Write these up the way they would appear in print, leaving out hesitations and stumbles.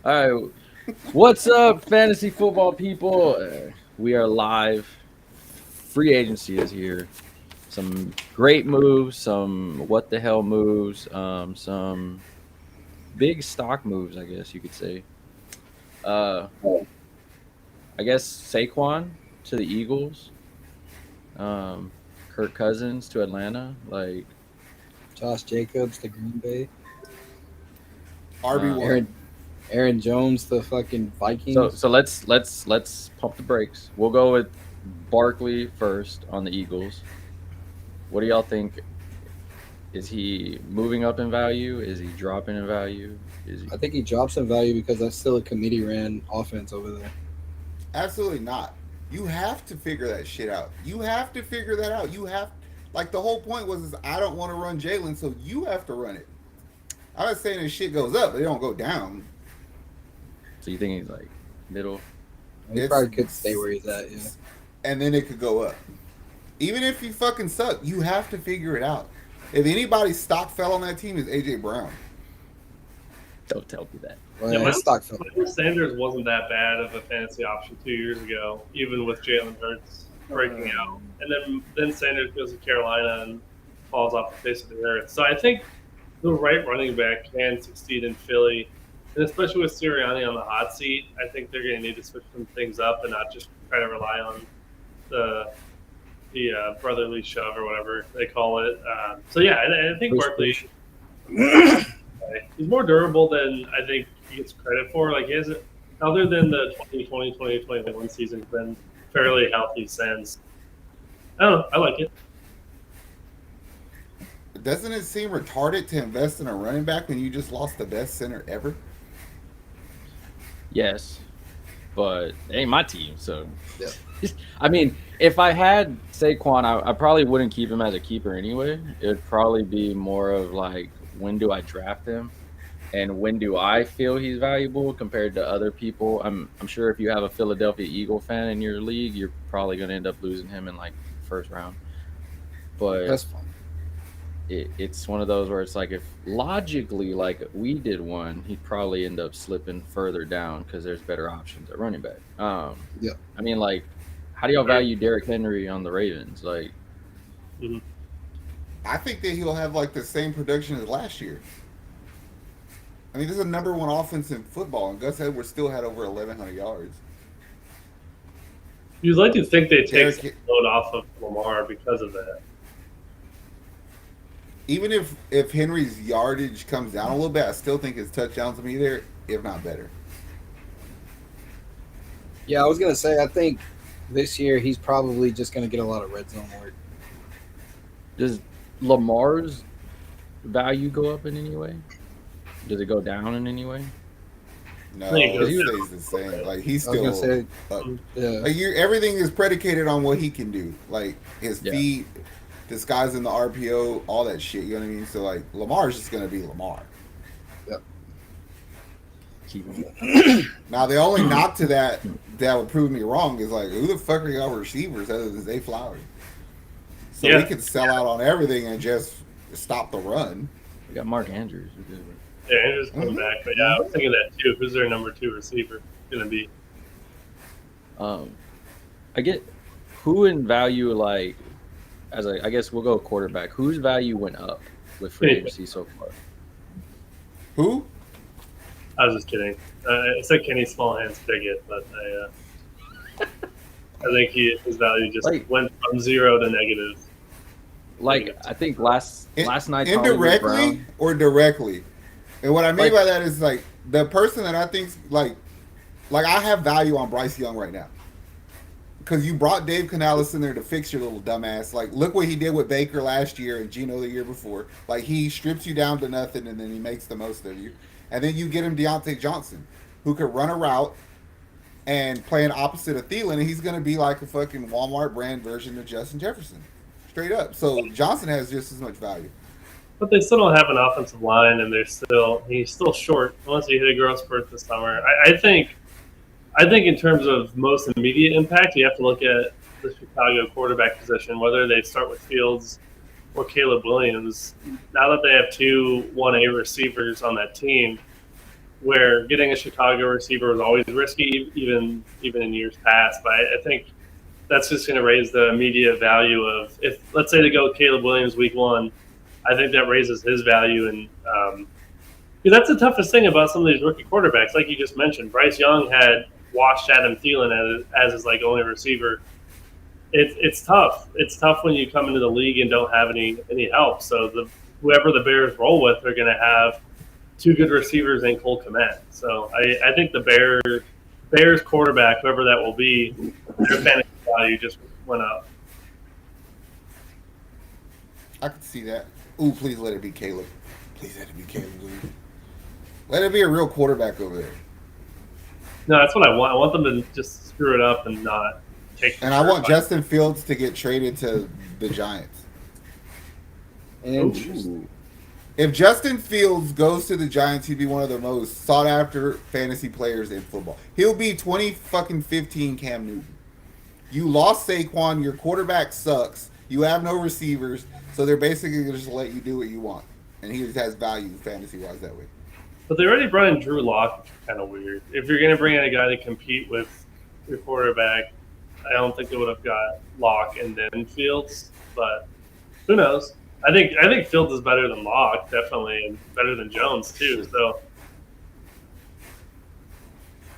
All right. What's up, fantasy football people? We are live. Free agency is here. Some great moves, some what the hell moves, some big stock moves, I guess you could say. Uh, I guess Saquon to the Eagles, um, Kirk Cousins to Atlanta. Josh Jacobs to Green Bay. Um, RB1. Aaron Jones to fucking so Vikings. so let's pump the brakes. We'll go with Barkley first on the Eagles. What do y'all think? Is he moving up in value? Is he dropping in value? Is he? I think he drops in value because that's still a committee ran offense over there. Absolutely not. You have to figure that shit out. You have to figure that out. You have, like, the whole point was, is I don't want to run Jalen, so you have to run it. I'm not saying this shit goes up, but it don't go down. So you think he's like middle? He It's, probably could stay where he's at. Yeah. and then it could go up. Even if you fucking suck, you have to figure it out. If anybody's stock fell on that team, is AJ Brown. Don't tell me that. Well, Yeah, his stock fell. Michael Sanders wasn't that bad of a fantasy option 2 years ago, even with Jalen Hurts breaking out. And then Sanders goes to Carolina and falls off the face of the earth. So I think the right running back can succeed in Philly, and especially with Sirianni on the hot seat, I think they're going to need to switch some things up and not just try to rely on the brotherly shove or whatever they call it. So yeah, I think Barkley he's more durable than I think he gets credit for. Like he hasn't, other than the 2020, 2021 season, been fairly healthy since. I don't know. I like it. Doesn't it seem retarded to invest in a running back when you just lost the best center ever? Yes, but it ain't my team. So, Yeah. I mean, if I had Saquon, I probably wouldn't keep him as a keeper anyway. It would probably be more of like, when do I draft him, and when do I feel he's valuable compared to other people. I'm sure if you have a Philadelphia Eagle fan in your league, you're probably going to end up losing him in like the first round. But That's fine. it's one of those where it's like, if logically, like we did one, he'd probably end up slipping further down because there's better options at running back. Yeah. I mean, like, how do y'all value Derrick Henry on the Ravens? Like, Mhm. I think that he'll have like the same production as last year. I mean, this is the number one offense in football, and Gus Edwards still had over 1,100 yards. You'd like to think they take some Derrick, load off of Lamar because of that. even if Henry's yardage comes down a little bit, I still think his touchdowns will be there, if not better. Yeah, I was gonna say I think this year he's probably just gonna get a lot of red zone work. does Lamar's value go up in any way? Does it go down in any way? No, I think it he stays the same. Like he's I was still gonna say, up. yeah, Like everything is predicated on what he can do. Like his Yeah. feet, disguising the RPO, all that shit. You know what I mean? So like Lamar's just gonna be Lamar. Keep him. Now the only knock to that would prove me wrong is like, who the fuck are y'all receivers other than Zay Flowers? So Yeah. we could sell out on everything and just stop the run. We got Mark Andrews. We're good. Yeah, Andrew's coming back, but yeah, I was thinking that too. Who's their number 2 receiver going to be? Um, I get who in value, like, I guess we'll go quarterback. Whose value went up with free agency so far? Who? I was just kidding. I said Kenny Smallhands Pickett, but I think his value just Like- went from 0 to negative. Like, I think last night Hollywood Indirectly Brown. or directly? And what I mean Like- by that is like the person that I think's like I have value on Bryce Young right now. Because you brought Dave Canales in there to fix your little dumbass. Like, look what he did with Baker last year and Geno the year before. Like, he strips you down to nothing and then he makes the most of you. And then you get him Deontay Johnson, who could run a route and play an opposite of Thielen, and he's going to be like a fucking Walmart brand version of Justin Jefferson. Straight up. So Johnson has just as much value. But they still don't have an offensive line, and he's still short unless he hit a growth spurt this summer. I think in terms of most immediate impact, you have to look at the Chicago quarterback position, whether they start with Fields or Caleb Williams. Now that they have 2 1A receivers on that team, where getting a Chicago receiver was always risky, even in years past. But I think that's just going to raise the immediate value of, if let's say they go with Caleb Williams week 1, I think that raises his value. And because that's the toughest thing about some of these rookie quarterbacks, like you just mentioned. Bryce Young had watched Adam Thielen as his like only receiver. It's tough. It's tough when you come into the league and don't have any help. So whoever the Bears roll with, they're going to have 2 good receivers and Cole Kmet. So I think the Bears quarterback, whoever that will be, their fantasy value just went up. I could see that. Ooh, please let it be Caleb. Please let it be Caleb. Let it be a real quarterback over there. No, that's what I want. I want them to just screw it up and not take. And I want Justin Fields to get traded to the Giants. Interesting. If Justin Fields goes to the Giants, he'd be one of the most sought after fantasy players in football. He'll be 2015 Cam Newton. You lost Saquon, your quarterback sucks, you have no receivers, so they're basically going to just let you do what you want. And he just has value fantasy wise that way. But they already brought in Drew Lock, which is kind of weird. If you're going to bring in a guy to compete with your quarterback, I don't think they would have got Lock and then Fields. But who knows? I think Fields is better than Lock, definitely, and better than Jones too. So,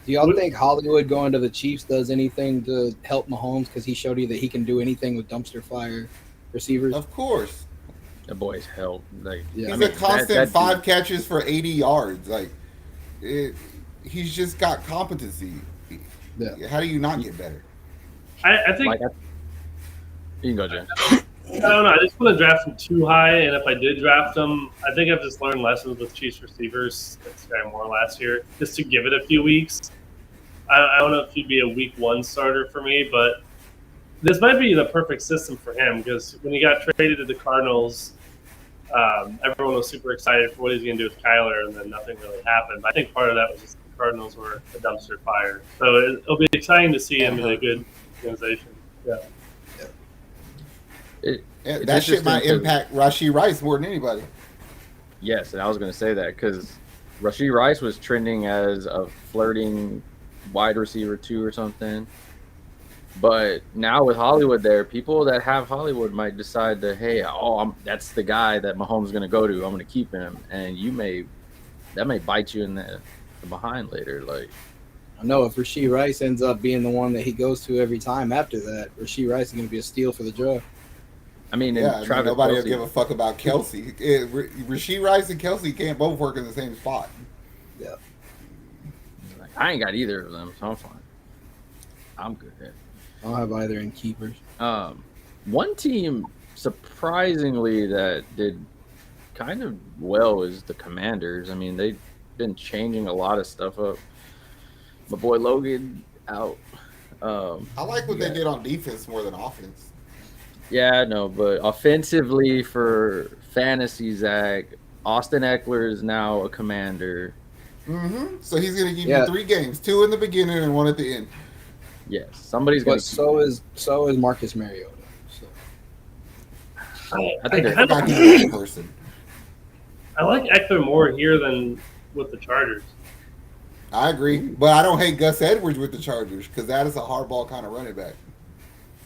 Do y'all think Hollywood going to the Chiefs does anything to help Mahomes because he showed you that he can do anything with dumpster fire receivers? Of course. That boy's hell. Like, Yeah. He's a constant 5 catches for 80 yards. He's just got competency. Yeah. How do you not get better? I think you can go, Jay. I don't know. I just want to draft him too high, and if I did draft him, I think I've just learned lessons with Chiefs receivers like Sky Moore last year, just to give it a few weeks. I don't know if he'd be a week 1 starter for me, but this might be the perfect system for him because when he got traded to the Cardinals, everyone was super excited for what he's going to do with Kyler, and then nothing really happened. I think part of that was just the Cardinals were a dumpster fire. So it'll be exciting to see him in a good organization. Yeah. That shit might impact Rashee Rice more than anybody. Yes, and I was going to say that because Rashee Rice was trending as a flirting wide receiver 2 or something. But now with Hollywood there, people that have Hollywood might decide that, hey, that's the guy that Mahomes is going to go to. I'm going to keep him. And that may bite you in the behind later. Like, I know if Rashee Rice ends up being the one that he goes to every time after that, Rashee Rice is going to be a steal for the draft. I mean, nobody will give a fuck about Kelsey. Rashee Rice and Kelsey can't both work in the same spot. Yeah. I ain't got either of them, so I'm fine. I'm good there. I don't have either in keepers. One team, surprisingly, that did kind of well is the Commanders. I mean, they've been changing a lot of stuff up. My boy Logan out. I like what they did on defense more than offense. Yeah, no, but offensively for fantasy, Zach, Austin Eckler is now a Commander. Mm-hmm. So he's going to give you 3 games, 2 in the beginning and 1 at the end. Yes, somebody's going to. So is Marcus Mariota. So. I think I like Eckler more here than with the Chargers. I agree, but I don't hate Gus Edwards with the Chargers because that is a hardball kind of running back.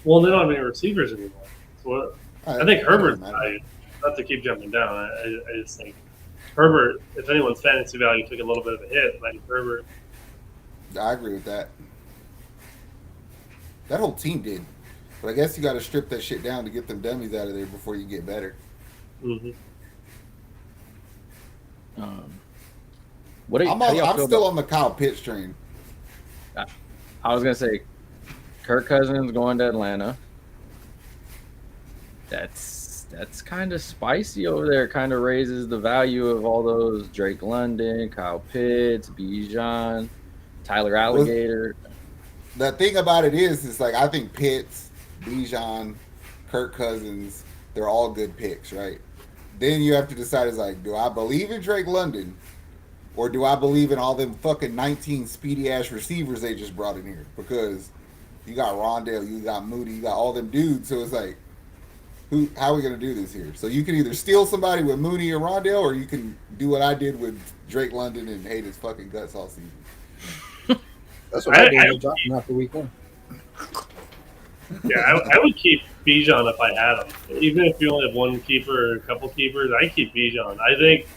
Well, they don't have any receivers anymore. So I think Herbert's value, not to keep jumping down, I just think Herbert, if anyone's fantasy value took a little bit of a hit, like Herbert. I agree with that. That whole team did. But I guess you got to strip that shit down to get them dummies out of there before you get better. Mm-hmm. I'm still on the Kyle Pitts train. I was going to say, Kirk Cousins going to Atlanta. That's kind of spicy over there. Kind of raises the value of all those Drake London, Kyle Pitts, Bijan, Tyler Alligator. The thing about it is like I think Pitts, Bijan, Kirk Cousins, they're all good picks, right? Then you have to decide is like, do I believe in Drake London, or do I believe in all them fucking 19 speedy ass receivers they just brought in here? Because you got Rondale, you got Moody, you got all them dudes. So it's like, How are we gonna do this here? So you can either steal somebody with Mooney or Rondell, or you can do what I did with Drake London and hate his fucking guts all season. That's what I did with dropping after week 1. Yeah, I would keep Bijan if I had him. Even if you only have one keeper or a couple keepers, I keep Bijan. I think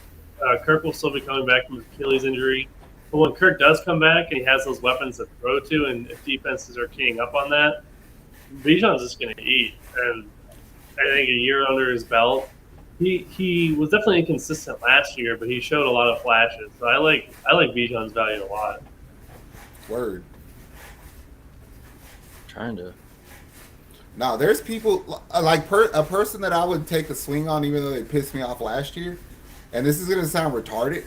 Kirk will still be coming back from his Achilles injury. But when Kirk does come back and he has those weapons to throw to, and if defenses are keying up on that, Bijan's just going to eat. And I think a year under his belt, he was definitely inconsistent last year, but he showed a lot of flashes. So I like Bijan's value a lot. Word. Trying to. Now, there's people like a person that I would take a swing on, even though they pissed me off last year, and this is going to sound retarded,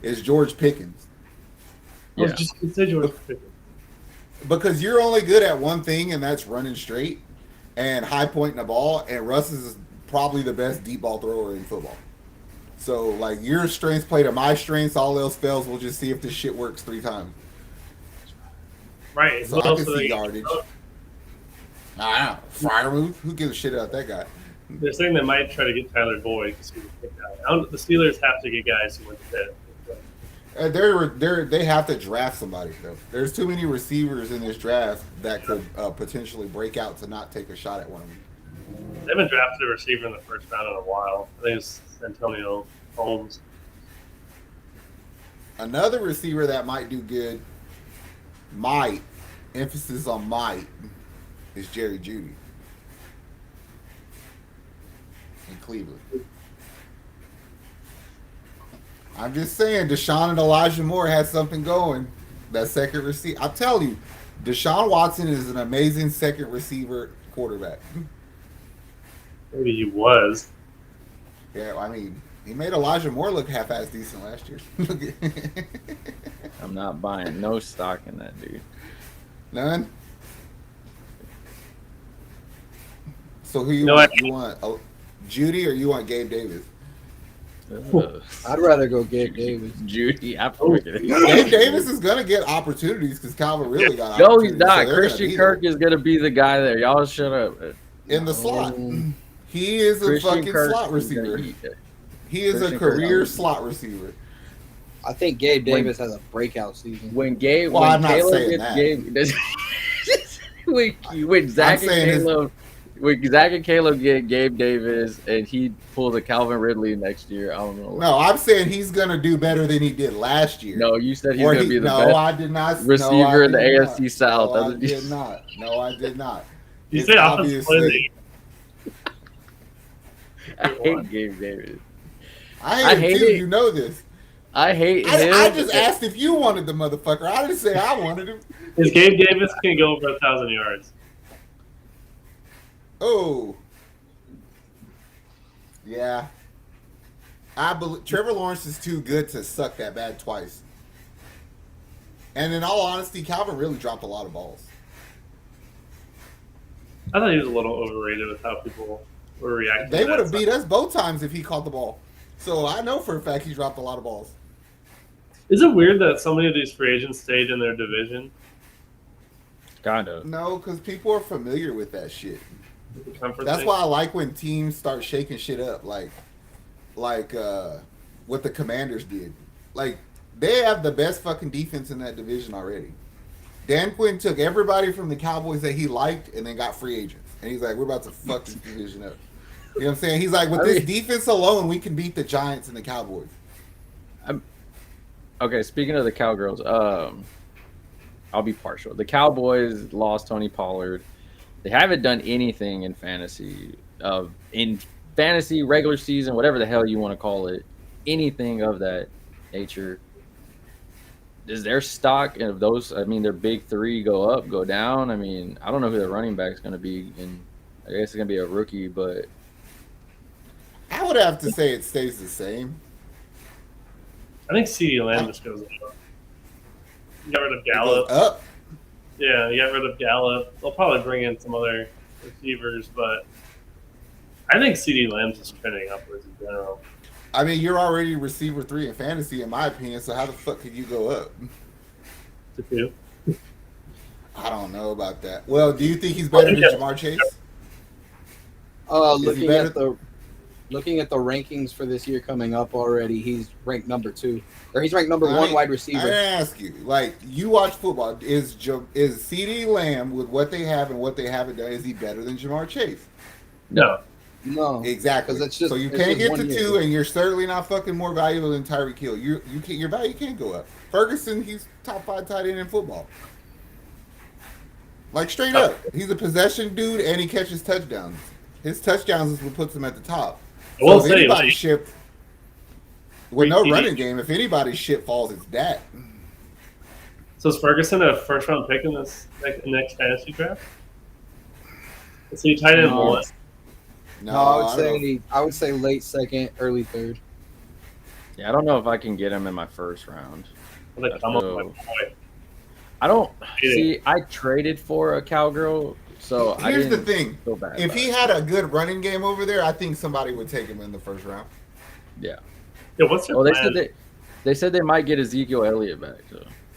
is George Pickens. I was just going to say George Pickens. Because you're only good at one thing, and that's running straight and high pointing the ball, and Russ is probably the best deep ball thrower in football. So, like, your strengths play to my strengths, all else fails, we'll just see if this shit works 3 times. Right. So I can see yardage. I don't know. Freiermuth? Who gives a shit about that guy? They're saying they might try to get Tyler Boyd because he's a good guy. The Steelers have to get guys who went to bed. They have to draft somebody, though. There's too many receivers in this draft that could potentially break out to not take a shot at one of them. They haven't drafted a receiver in the first round in a while. I think it's Antonio Holmes. Another receiver that might do good, emphasis on might, is Jerry Jeudy in Cleveland. I'm just saying, Deshaun and Elijah Moore had something going. That second receiver. I'm telling you, Deshaun Watson is an amazing second receiver quarterback. Maybe he was. Yeah, I mean, he made Elijah Moore look half-ass decent last year. I'm not buying no stock in that dude. None? So who you want? You want Judy or you want Gabe Davis? I'd rather go get Davis. Judy, absolutely. Gabe Davis is gonna get opportunities because Calvin really got No, opportunities. he's not. So Christian Kirk is gonna be the guy there. Y'all shut up. in the slot. He is a fucking slot receiver. He is a career slot receiver. I think Gabe Davis has a breakout season. When Gabe, Well, when I'm not Caleb saying gets that. Gabe, when Zach and Caleb. When Zach and Caleb get Gabe Davis and he pulls a Calvin Ridley next year, I don't know. No, I'm saying he's going to do better than he did last year. No, you said he's going to be the best I did not, receiver in the AFC South. No, I did not. No, I did not. You say offensive player. I hate Gabe Davis. I hate him too. You know this. I hate him. I just asked if you wanted the motherfucker. I didn't say I wanted him. Is Gabe Davis can go over 1,000 yards? Oh, yeah. I believe Trevor Lawrence is too good to suck that bad twice. And in all honesty, Calvin really dropped a lot of balls. I thought he was a little overrated with how people were reacting. They would have beat us both times if he caught the ball. So I know for a fact he dropped a lot of balls. Is it weird that so many of these free agents stayed in their division? Kind of. No, because people are familiar with that shit. That's Thing? why I like when teams start shaking shit up, like what the Commanders did. Like, they have the best fucking defense in that division already. Dan Quinn took everybody from the Cowboys that he liked and then got free agents. And he's like, we're about to fuck this division up. You know what I'm saying? He's like, with this defense alone, we can beat the Giants and the Cowboys. Okay, speaking of the Cowgirls, I'll be partial. The Cowboys lost Tony Pollard. They haven't done anything in fantasy, regular season, whatever the hell you want to call it, anything of that nature. Is their stock of those? I mean, their big three go up, go down. I mean, I don't know who their running back is going to be, and I guess it's going to be a rookie, but I would have to say it stays the same. I think CeeDee Lamb just goes up. You got rid of Gallup. Up. Yeah, you got rid of Gallup. They'll probably bring in some other receivers, but I think CeeDee Lamb's just trending upwards in general. I mean, you're already receiver 3 in fantasy, in my opinion, so how the fuck could you go up? To 2. I don't know about that. Well, do you think he's better than Jamar Chase? Is he Looking at the rankings for this year coming up already, he's ranked number 2, or he's ranked number 1 wide I receiver. ask you, like, you watch football. Is CeeDee Lamb, with what they have and what they haven't done, is he better than Jamar Chase? No. No, Exactly. 'cause it's just- so you it's can't just get to 1 year. 2, and you're certainly not fucking more valuable than Tyreek Hill. Your value can't go up. Ferguson, he's top 5 tight end in football. Like, straight up, he's a possession dude, and he catches touchdowns. His touchdowns is what puts him at the top. I will So if say, anybody's like, ship with no he- running game, if anybody's shit falls, it's that. so is Ferguson a first round pick in this next fantasy draft? Is he tight end No. 1? No, No, I would say late second, early third. Yeah, I don't know if I can get him in my first round. Like, I'm up So- my boy. I don't Yeah. see. I traded for a cowgirl, so I Here's the didn't thing. feel bad. If about he it. had a good running game over there, I think somebody would take him in the first round. Yeah. Yeah, what's your Well, plan? they said they might get Ezekiel Elliott back.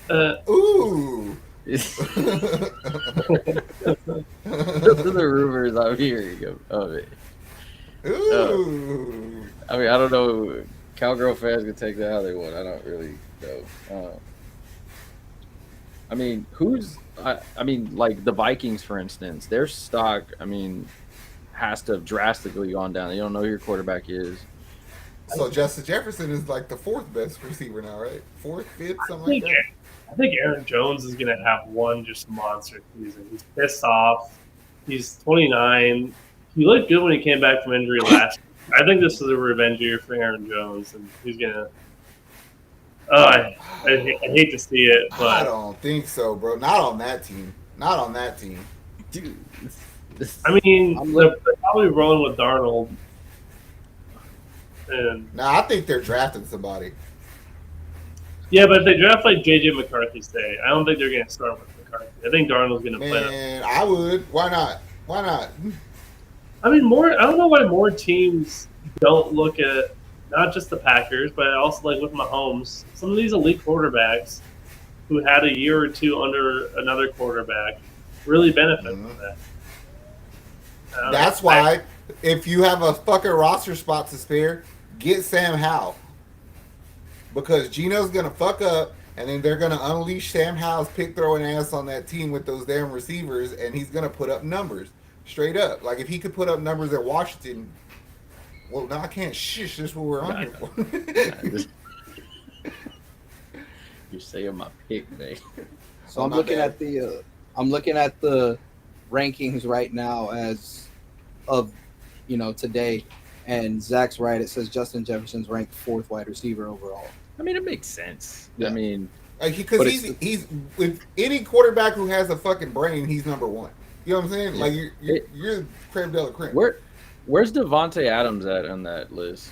So. Ooh. Those are the rumors I'm hearing of it. Ooh. I mean, I don't know. Cowgirl fans can take that how they want. I don't really know. I mean, I mean, like the Vikings, for instance, their stock, I mean, has to have drastically gone down. You don't know who your quarterback is. So Justin Jefferson is like the 4th best receiver now, right? 4th, 5th, something like that. I think Aaron Jones is going to have one just monster season. He's pissed off. He's 29. He looked good when he came back from injury last year. I think this is a revenge year for Aaron Jones, and he's going to. I hate to see it, I but don't think so, bro. Not on that team. Not on that team. Dude. I mean, I'm they're probably rolling with Darnold. And Nah, I think they're drafting somebody. yeah, but if they draft like JJ McCarthy, say, I don't think they're going to start with McCarthy. I think Darnold's going to play. Man, I would. Why not? Why not? I mean, I don't know why more teams don't look at not just the Packers, but also like with Mahomes, some of these elite quarterbacks who had a year or 2 under another quarterback really benefit from that. I don't That's know. why, if you have a fucking roster spot to spare, get Sam Howell. Because Gino's going to fuck up, and then they're going to unleash Sam Howell's pick throwing ass on that team with those damn receivers, and he's going to put up numbers. Straight up. Like, if he could put up numbers at Washington, well, now I can't shush. This is what we're on here for. You're saying my pick, man. So Oh, I'm my looking bad. at the rankings right now as of today, and Zach's right. It says Justin Jefferson's ranked 4th wide receiver overall. I mean, it makes sense. Yeah. I mean, Like, because But he's with any quarterback who has a fucking brain, he's number 1. You know what I'm saying? Yeah. Like, you're creme de la creme. where's Devontae Adams at on that list?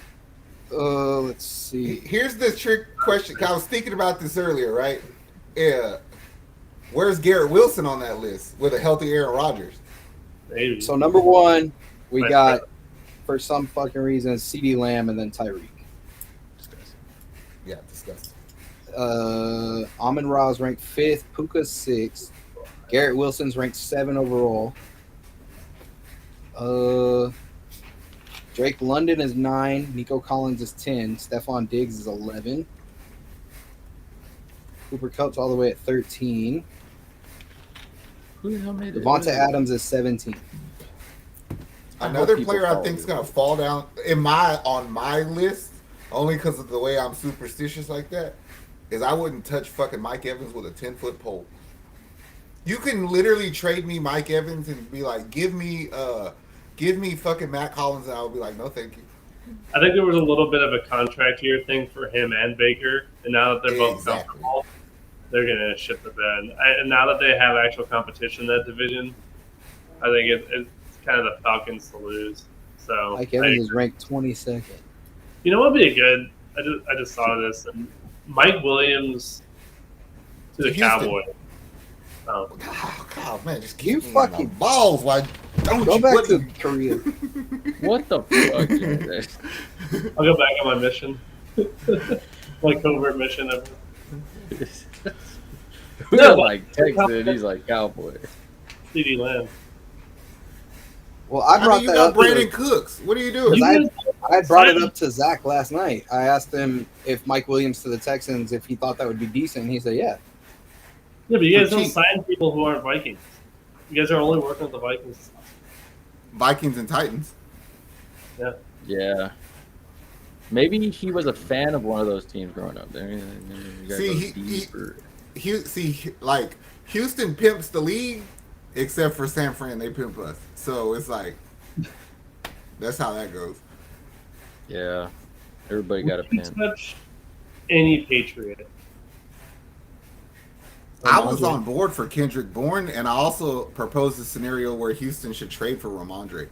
Let's see. Here's the trick question. 'Cause I was thinking about this earlier, right? Yeah. Where's Garrett Wilson on that list with a healthy Aaron Rodgers? Maybe. So number 1, we Right. got for some fucking reason CeeDee Lamb and then Tyreek. Yeah, disgusting. Amon-Ra's ranked 5th, Puka's 6th, Garrett Wilson's ranked 7 overall. Drake London is 9, Nico Collins is 10, Stephon Diggs is 11, Cooper Kupp's all the way at 13, Who the hell made it? Devonta Adams is 17. Another people player I follow think is you. gonna fall down on my list, only because of the way I'm superstitious like that, is I wouldn't touch fucking Mike Evans with a 10-foot pole. You can literally trade me Mike Evans and be like, give me fucking Matt Collins, and I'll be like, no, thank you. I think there was a little bit of a contract year thing for him and Baker, and now that they're both Exactly. comfortable, they're going to shit the bed. And now that they have actual competition in that division, I think it's kind of the Falcons to lose. So Mike Evans is ranked 22nd. you know what would be a good? I just saw this, and Mike Williams to the Houston. Cowboys. Oh, Oh, God, man, just You keep me in my fucking- balls. Why don't Go you? back what to you- Korea. What the fuck? Is I'll go back on my mission, my covert mission. this? Who like texted? He's like Cowboy. CeeDee Lamb. Well, I I brought mean, you that got up Brandon Cooks. What are you doing? because I brought it up to Zach last night. I asked him if Mike Williams to the Texans, if he thought that would be decent. He said, yeah. Yeah, but you guys For don't cheap. sign people who aren't Vikings. You guys are only working with the Vikings. Vikings and Titans. Yeah. Maybe he was a fan of one of those teams growing up. There, you gotta See, go deeper. like Houston pimps the league, except for San Fran, they pimp us. So it's like that's how that goes. Yeah, everybody got a You pin. touch any Patriot. I was on board for Kendrick Bourne, and I also proposed a scenario where Houston should trade for Ramondre.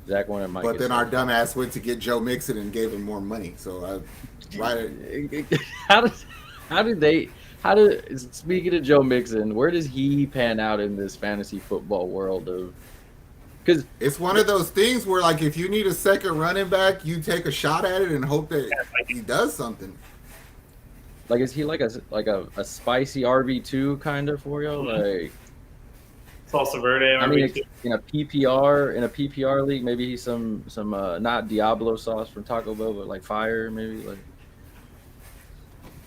Zach wanted Mike. But then our dumbass went to get Joe Mixon and gave him more money. So Speaking of Joe Mixon, where does he pan out in this fantasy football world of? Because it's one of those things where, like, if you need a second running back, you take a shot at it and hope that he does something. like, is he like a spicy RB2 kind of for you? Like, Salsa Verde. I mean, in a PPR league, maybe he's some not Diablo sauce from Taco Bell, but like fire, maybe like.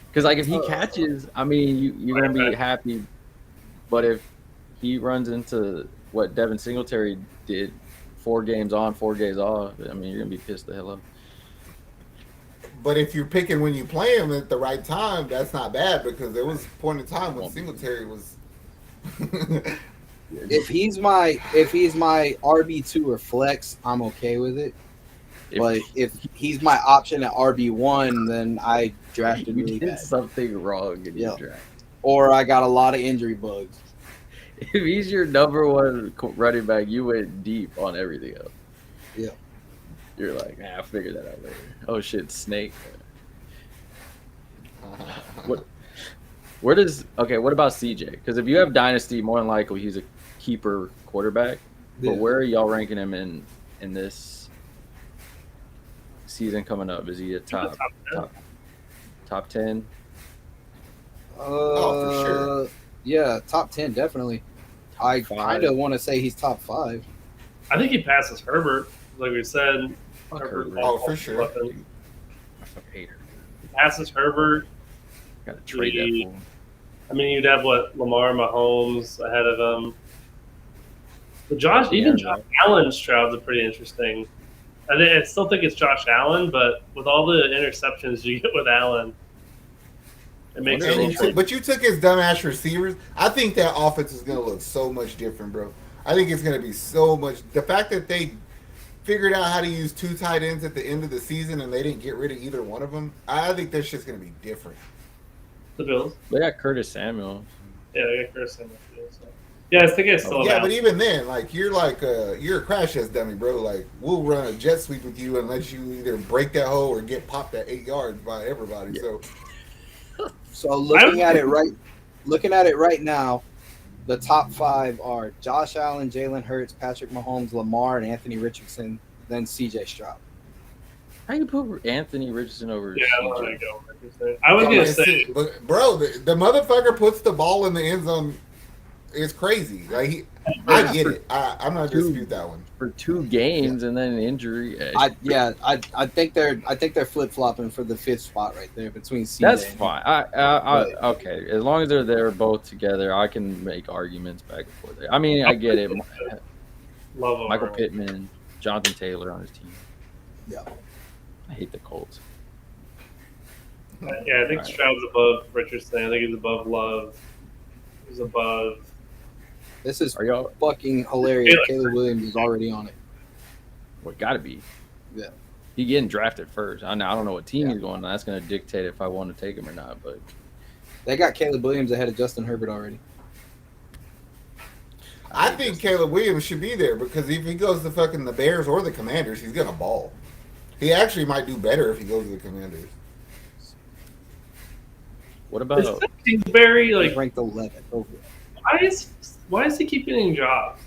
Because like if he catches, I mean, you're gonna be happy, but if he runs into what Devin Singletary did, 4 games on, 4 games off, I mean, you're gonna be pissed the hell off. But if you're picking when you play him at the right time, that's not bad because there was a point in time when Singletary was. If he's my RB2 or flex, I'm okay with it. But if he's my option at RB1, then I drafted you really did bad. something wrong in your draft. Or I got a lot of injury bugs. If he's your number 1 running back, you went deep on everything else. Yeah. You're like, I'll figure that out later. Oh shit, Snake. What about CJ? Because if you have Dynasty, more than likely he's a keeper quarterback. But where are y'all ranking him in this season coming up? Is he a top 10? Oh, for sure. Yeah, top 10 definitely. I kind of want to say he's top 5. I think he passes Herbert, like we said. Herbert. Oh, for sure. I fucking hate her. He passes Herbert. Gotta trade that for him. I mean, you'd have Lamar, Mahomes ahead of him. But Josh Allen's Stroud's are pretty interesting. I still think it's Josh Allen, but with all the interceptions you get with Allen, it makes it. But you took his dumbass receivers. I think that offense is going to look so much different, bro. I think it's going to be so much. The fact that they figured out how to use 2 tight ends at the end of the season and they didn't get rid of either one of them, I think that's just going to be different. The Bills. They got Curtis Samuel. Yeah, they got Curtis Samuel. So. Yeah, I think it's still. Yeah, but even then, like you're a crash test dummy, bro. Like we'll run a jet sweep with you and let you either break that hole or get popped at 8 yards by everybody. Yeah. So looking at it right now, the top 5 are Josh Allen, Jalen Hurts, Patrick Mahomes, Lamar, and Anthony Richardson. Then C.J. Stroud. How you put Anthony Richardson over? Yeah, I was gonna say, but bro, the motherfucker puts the ball in the end zone. It's crazy. Like I get it. I'm not gonna dispute that one. For 2 games and then an injury. I think they're flip flopping for the 5th spot right there between CJ. That's fine. Okay, as long as they're there both together, I can make arguments back and forth. I mean, I get it. Love Michael Pittman, Jonathan Taylor on his team. Yeah. I hate the Colts. Yeah, I think Stroud's above Richardson. I think he's above Love. He's above. This is fucking hilarious. Caleb Williams is already on it. Well, gotta be. Yeah. He getting drafted first. I don't know what team he's going on. That's going to dictate if I want to take him or not. But they got Caleb Williams ahead of Justin Herbert already. I think Caleb Williams should be there because if he goes to fucking the Bears or the Commanders, he's gonna ball. He actually might do better if he goes to the Commanders. What about Kingsbury? Like ranked 11th overall. Why is he keep getting jobs?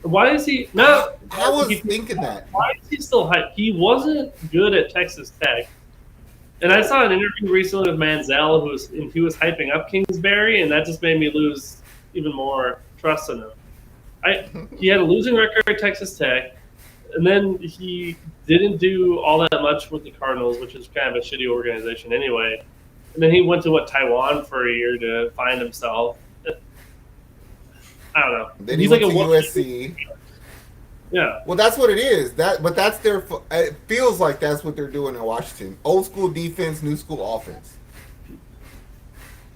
Why is he not? I was thinking that. Why is he still hyped? He wasn't good at Texas Tech. And I saw an interview recently with Manziel he was hyping up Kingsbury, and that just made me lose even more trust in him. He had a losing record at Texas Tech, and then he didn't do all that much with the Cardinals, which is kind of a shitty organization anyway. And then he went to Taiwan for a year to find himself. I don't know. Then He's he went like to a USC. Yeah. Well, that's what it is. But that's their. It feels like that's what they're doing in Washington. Old school defense, new school offense.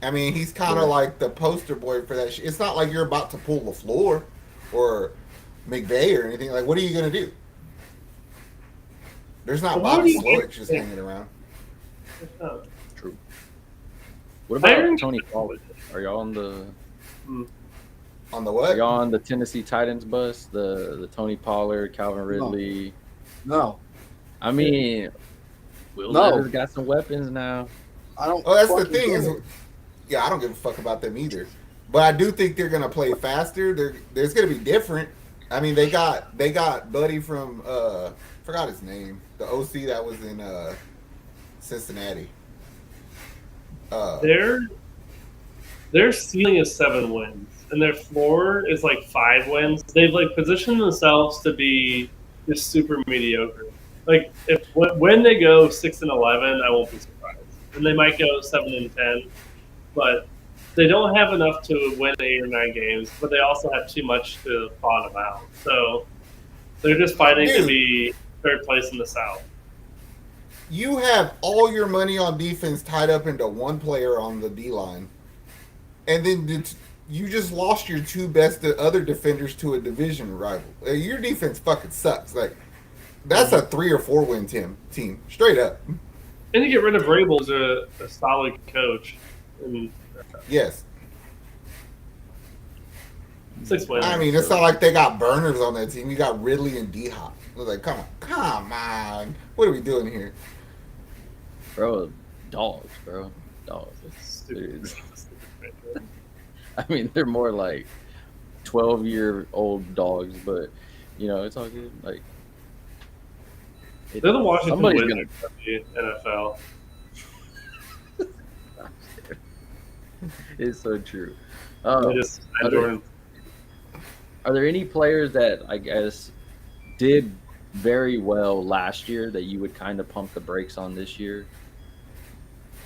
I mean, he's kind of like the poster boy for that shit. It's not like you're about to pull LaFleur or McVay or anything. Like, what are you gonna do? There's not Well, Bobby what do you Slowick just think? hanging around. True. What about Byron- Tony Pollard? Are y'all on the On the Are what? y'all on the Tennessee Titans bus? The Tony Pollard, Calvin Ridley. No, I mean, Will No. Levis got some weapons now. I don't. Oh, that's the fucking thing get is, it. yeah, I don't give a fuck about them either. But I do think they're gonna play faster. There's gonna be different. I mean, they got Buddy from forgot his name, the OC that was in Cincinnati. Their ceiling is 7 wins, and their floor is like 5 wins. They've like positioned themselves to be just super mediocre. Like if when they go 6-11, I won't be surprised, and they might go 7-10, but they don't have enough to win 8 or 9 games. But they also have too much to bottom out. So they're just fighting to Dude. be third place in the South. You have all your money on defense tied up into one player on the D line, and then you just lost your 2 best other defenders to a division rival. Your defense fucking sucks. Like that's a 3 or 4 win team straight up. And you get rid of Vrabel as a solid coach. And Yes, 6 wins. I mean it's not like they got burners on that team. You got Ridley and D Hop. Like come on, what are we doing here? Bro, dogs, bro. Dogs. Stupid. Dude. I mean, they're more like 12-year-old dogs, but, you know, it's all good. Like, They're the Washington somebody's Wizards of the NFL. It's so true. They just are, Jordan. there any players that, I guess, did very well last year that you would kind of pump the brakes on this year?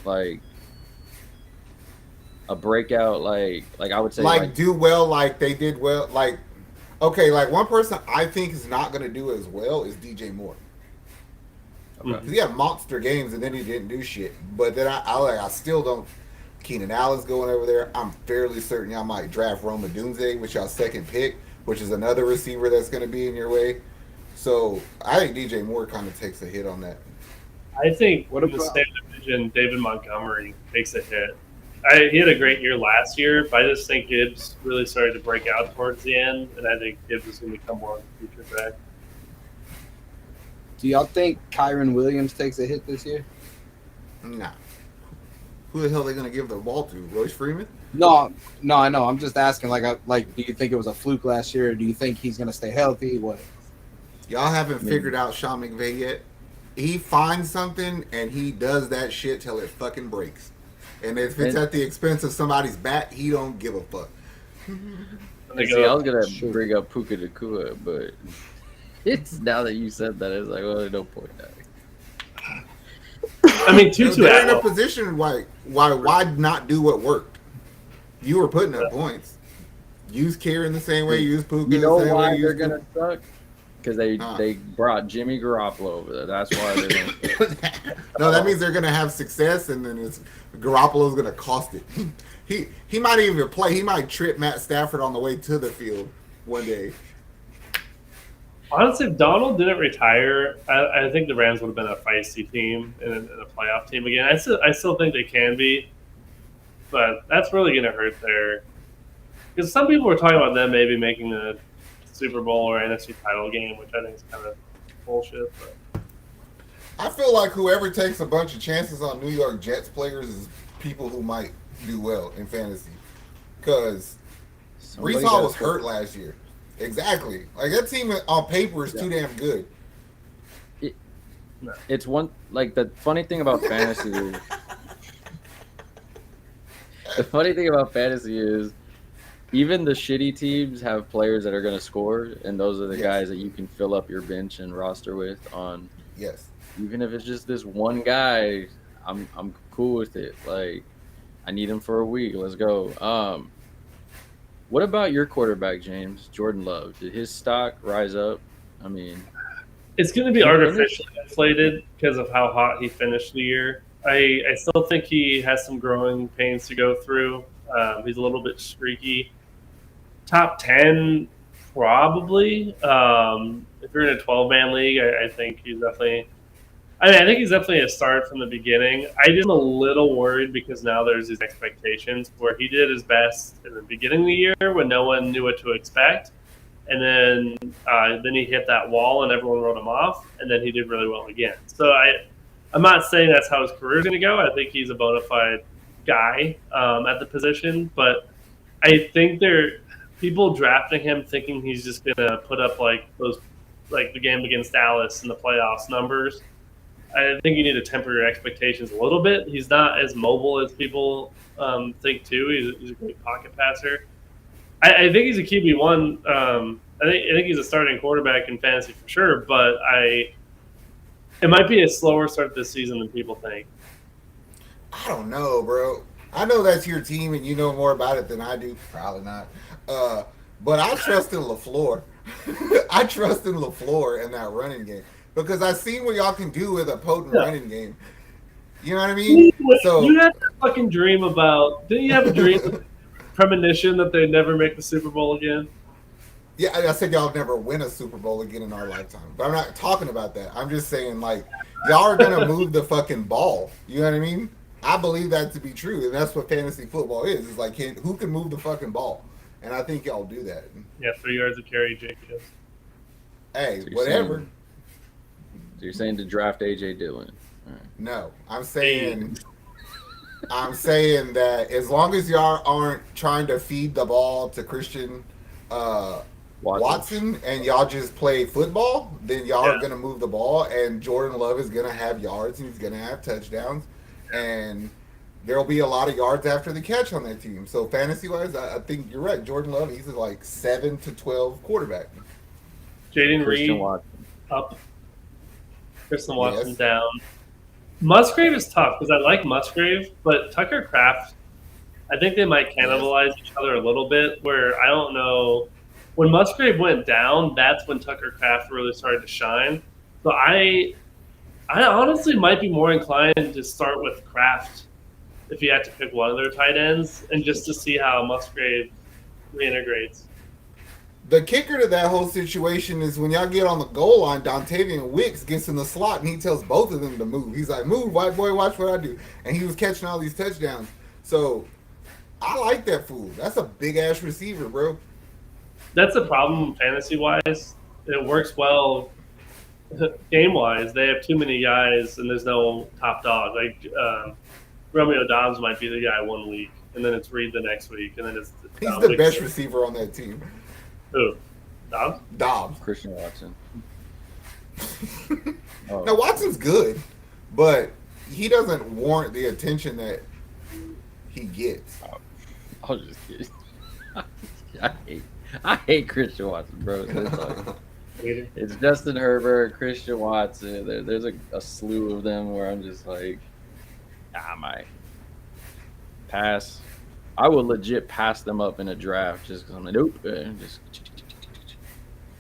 Like a breakout, like I would say, Like do well, like they did well. Like okay, like one person I think is not going to do as well is DJ Moore. okay. 'Cause he had monster games and then he didn't do shit. But then I still don't. Keenan Allen's going over there. I'm fairly certain y'all might draft Roma Dunze with y'all second pick, which is another receiver that's going to be in your way. So I think DJ Moore kind of takes a hit on that. I think What in the about- same division, David Montgomery takes a hit. He had a great year last year, but I just think Gibbs really started to break out towards the end, and I think Gibbs is going to become more of a future back. Do y'all think Kyron Williams takes a hit this year? Nah. Who the hell are they going to give the ball to? Royce Freeman? No, I know. I'm just asking. Like, do you think it was a fluke last year? Or do you think he's gonna stay healthy? What? Y'all haven't Maybe. figured out Sean McVay yet. He finds something and he does that shit till it fucking breaks. And if it's And- at the expense of somebody's back, he don't give a fuck. And they See, I was go, gonna Sure. bring up Puka Nacua, but it's now that you said that, it's like, well, there's no point now. I mean, Tutu They're in a Atwell. position why not do what worked? You were putting up points. Use Kieran the same way. Use Puka You know the same why way. they're use gonna suck? Because they Huh. they brought Jimmy Garoppolo over there. That's why they're gonna. No, that means they're gonna have success, and then Garoppolo's gonna cost it. He might even play. He might trip Matt Stafford on the way to the field one day. Honestly, if Donald didn't retire, I think the Rams would have been a feisty team and a playoff team again. I still think they can be, but that's really going to hurt their. Because some people were talking about them maybe making the Super Bowl or NFC title game, which I think is kind of bullshit. But I feel like whoever takes a bunch of chances on New York Jets players is people who might do well in fantasy. Because Brees Hall was hurt last year. Exactly. Like that team on paper is too damn good. It's one like the funny thing about fantasy is even the shitty teams have players that are going to score, and those are the Yes. guys that you can fill up your bench and roster with. On Yes. even if it's just this one guy, I'm cool with it. Like I need him for a week. Let's go. What about your quarterback, James? Jordan Love. Did his stock rise up? I mean, It's going to be artificially inflated because of how hot he finished the year. I still think he has some growing pains to go through. He's a little bit streaky. Top 10, probably. If you're in a 12-man league, I think he's definitely. I think he's definitely a start from the beginning. I am a little worried because now there's these expectations where he did his best in the beginning of the year when no one knew what to expect, and then he hit that wall and everyone wrote him off, and then he did really well again. So I'm not saying that's how his career is going to go. I think he's a bona fide guy at the position, but I think people drafting him thinking he's just going to put up like the game against Dallas in the playoffs numbers. I think you need to temper your expectations a little bit. He's not as mobile as people think too. He's a great pocket passer. I think he's a QB1. I think he's a starting quarterback in fantasy for sure, but it might be a slower start this season than people think. I don't know, bro. I know that's your team and you know more about it than I do. Probably not. But I trust in LaFleur. I trust in LaFleur in that running game because I've seen what y'all can do with a potent running game. You know what I mean? So you had a fucking dream about. Didn't you have a dream, premonition that they'd never make the Super Bowl again? yeah, I said y'all never win a Super Bowl again in our lifetime. But I'm not talking about that. I'm just saying like y'all are gonna move the fucking ball. You know what I mean? I believe that to be true, and that's what fantasy football is. It's like who can move the fucking ball, and I think y'all do that. Yeah, 3 yards of carry, Jacobs. Hey, So whatever. you're saying to draft AJ Dillon? All right. No, I'm saying that as long as y'all aren't trying to feed the ball to Christian Watson and y'all just play football, then y'all are going to move the ball, and Jordan Love is going to have yards and he's going to have touchdowns, and there'll be a lot of yards after the catch on that team. So fantasy-wise, I think you're right. Jordan Love, he's like 7 to 12 quarterback. Jaden Christian Reed Watson. up. Kristen Watson Yes. down. Musgrave is tough because I like Musgrave, but Tucker Kraft, I think they might cannibalize each other a little bit. Where I don't know when Musgrave went down, that's when Tucker Kraft really started to shine. So I honestly might be more inclined to start with Kraft if you had to pick one of their tight ends, and just to see how Musgrave reintegrates. The kicker to that whole situation is when y'all get on the goal line, Dontavian Wicks gets in the slot and he tells both of them to move. He's like, move, white boy, watch what I do. And he was catching all these touchdowns. So I like that fool. That's a big-ass receiver, bro. That's the problem fantasy-wise. It works well game-wise. They have too many guys, and there's no top dog. Like Romeo Dobbs might be the guy 1 week, and then it's Reed the next week, and then it's He's the best receiver on that team. Who? Dobbs? Dobbs. Christian Watson. Now, Watson's good, but he doesn't warrant the attention that he gets. I was just kidding. I hate Christian Watson, bro. It's Justin Herbert, Christian Watson. There's a slew of them where I'm just like, I might pass. I will legit pass them up in a draft just because I'm like, nope. Just...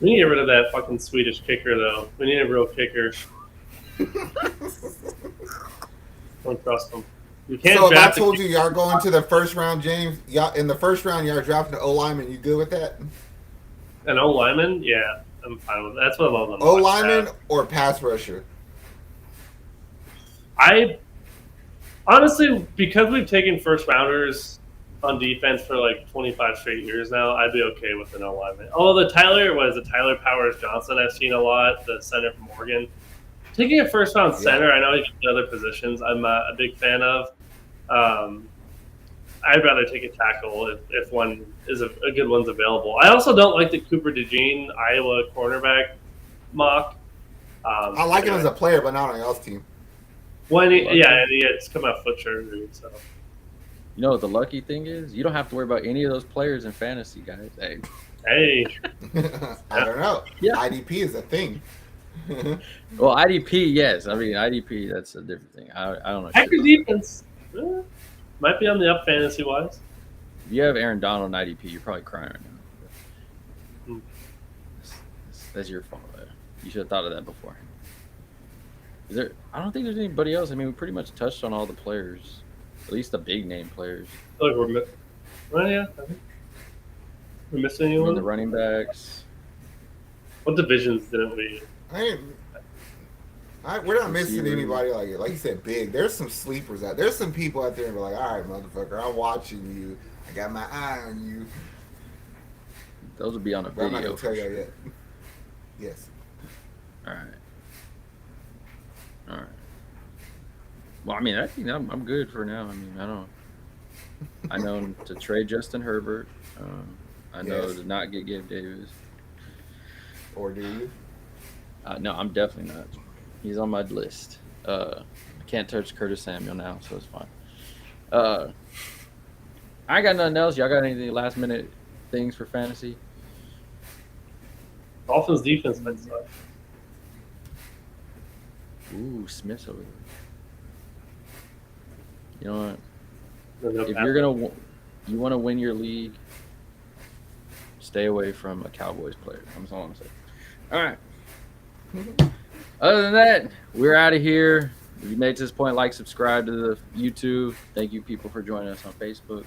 We need to get rid of that fucking Swedish kicker, though. We need a real kicker. Don't trust him. You can't So if I draft told you y'all going to the first round, James, y'all in the first round y'all drafting the O-lineman, you good with that? an O lineman. Yeah, I'm fine with that. That's what I love. O lineman or pass rusher? I honestly, because we've taken first rounders on defense for like 25 straight years now, I'd be okay with an O lineman. Although the Tyler Powers Johnson I've seen a lot, the center from Oregon. Taking a first round center, I know he's in other positions I'm a big fan of. I'd rather take a tackle if one is a good one's available. I also don't like the Cooper DeJean Iowa cornerback mock. I like him as a player, but not on y'all's team. And he has come out foot surgery. So You know what the lucky thing is? You don't have to worry about any of those players in fantasy, guys. Hey, Hey, I don't know. Yeah. IDP is a thing. well, IDP, yes. I mean, IDP, that's a different thing. I don't know. shit Packers about that. defense might be on the up fantasy wise. If you have Aaron Donald in IDP, you're probably crying right now. Hmm. That's your fault. You should have thought of that before. Is there? I don't think there's anybody else. I mean, we pretty much touched on all the players, at least the big name players. I feel like well, yeah, I think we're missing I mean, anyone. the running backs. What divisions didn't we? We're not missing Receivers. anybody like you said, big. There's some sleepers out. There's some people out there that are like, all right, motherfucker, I'm watching you. I got my eye on you. Those will be on a But I'm not video. gonna tell For you sure. yet. Yes. All right. All right. Well, I mean, I think I'm good for now. I mean, I know to trade Justin Herbert. I know Yes. to not get Gabe Davis. Or do you? No, I'm definitely not. He's on my list. I can't touch Curtis Samuel now, so it's fine. I ain't got nothing else. Y'all got anything last minute things for fantasy? Dolphins defense might suck. Ooh, Smith's over there. You know what? They're gonna If pass. you're you want to win your league, stay away from a Cowboys player. That's all I'm saying. All right. Other than that, we're out of here. If you made it to this point, like, subscribe to the YouTube. Thank you, people, for joining us on Facebook.